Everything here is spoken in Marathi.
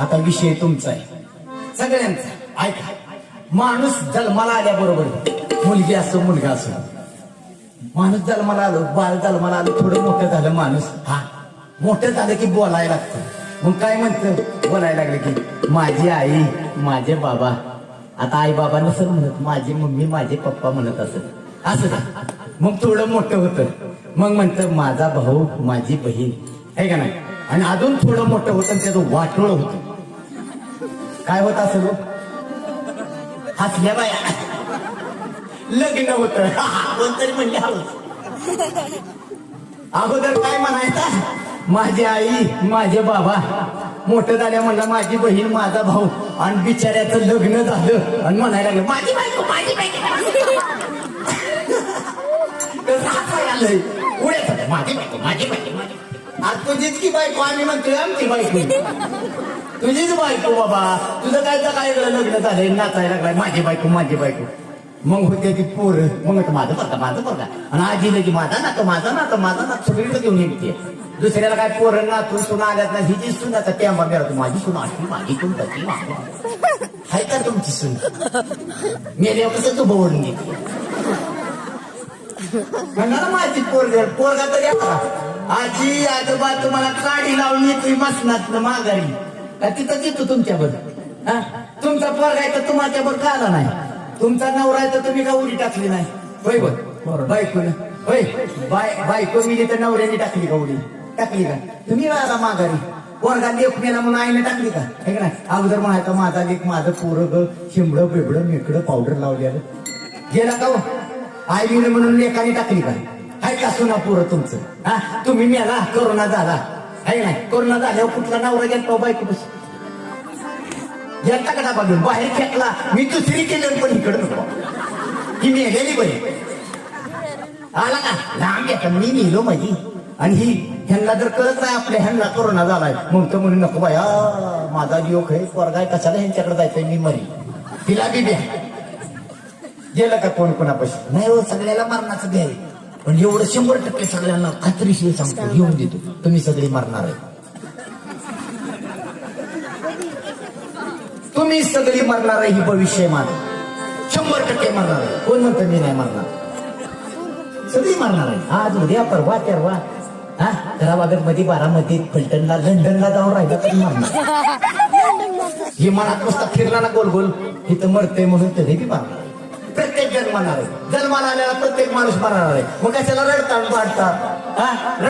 आता विषय तुमचा आहे सगळ्यांचा. ऐका, माणूस जन्माला आल्याबरोबर मुलगी असो मुलगा असो, माणूस जन्माला आलो, बाळ जन्माला आलो, थोडं मोठं झालं माणूस, हा मोठं झालं की बोलायला लागतं. मग काय म्हणतं बोलायला लागलं की माझी आई माझे बाबा. आता आई बाबा नसत म्हणत, माझी मम्मी माझे पप्पा म्हणत असत असं. मग थोडं मोठं होतं, मग म्हणतं माझा भाऊ माझी बहीण, आहे का नाही. आणि अजून थोडं मोठं होतं त्याचं वाटोळ होतं. काय होत असं हसल्या बाया लग्न होत कोणतरी म्हणले हवं. अगोदर काय म्हणायचं, माझी आई माझे बाबा. मोठं झाल्या म्हणलं माझी बहीण माझा भाऊ. आणि बिचाऱ्याचं लग्न झालं आणि म्हणायला लागलं माझी बायको माझी बायको. आलंय उड्यात माझी बायको माझी बायको माझी. आज तुझीच की बायको, आम्ही म्हणतोय आमची बायको. तुझीच बायको बाबा, तुझं काय लग्न झालंय, नाचायला लागलाय माझी बायको माझी बायको. मग होते ती पोर, मग माझं बरं माझं बरं. आणि आजी लगी माझा नातो माझा नातो माझा नातो सगळीकडे घेऊन येते. दुसऱ्याला काय पोरं नातून सुना आल्यात ना, हिची सून आता त्या मग माझी सून अशी माझी सून तशी आहे का तुमची सून. मेल्यावर कसं तू बोलून येते म्हणा माझी पोरगा तरी आजी आजोबा तुम्हाला काढी लावून येतोय मसनात माघारी का तिथंच येतो तुमच्याबरोबर. तुमचा पोरगा आहे तर तुम्हाला बरोबर का आला नाही, तुमचा नवरा आहे तर तुम्ही का उडी टाकली नाही. होय बरं बायको होय बायको मी तर नवऱ्याने टाकली का उडी टाकली का तुम्ही आला माघारी. पोरगा लेख मेला म्हणून आईने टाकली का, हे का नाही. अगोदर म्हणायचा माझा लेख माझं पोरग शिंबडं बिबडं मिकडं पावडर लावलेलं गेला का. आई गेलं म्हणून लेखाने टाकली का, हाय का सुना पोरं तुमचं. हा तुम्ही मेला, कोरोना झाला आहे नाही. कोरोना झाल्यावर कुठला नवरा गेला बायको बस गेलता का डबा घेऊन बाहेर फेकला. मी दुसरी केली पण इकडं नको, ही मेलेली बरी आला का लांब येतात. मी नेलो माझी आणि ही ह्यांना जर कळत नाही आपल्या ह्यांना कोरोना झालाय मग तर म्हणून नको बाया माझा जीव खाय पोरगाय कशाला ह्यांच्याकडे जायचंय मी मरी तिला बी द्या. गेलं का कोण कोणापाशी नाही हो, सगळ्याला मरणाचं द्याय. पण एवढं 100% सगळ्यांना खात्रीशीर सांगतो घेऊन देतो तुम्ही सगळी मरणार आहे. तुम्ही सगळी मरणार आहे ही भविष्य माझं 100% मरणार आहे. कोण म्हणतं मी नाही मरणार, सगळी मरणार आहे. आज उद्या परवा तेरवा हा घराबागत मध्ये बारामतीत फलटणला लंडनला जाऊन राहिलं तरी मरणार. हे मनात नुसता फिरला ना गोल गोल इथं मरते म्हणून तरी बी मरणार. प्रत्येक जण मरणार आहे. जन्माला आलेला प्रत्येक माणूस मरणार आहे. मग कशाला रडतात वाढतात.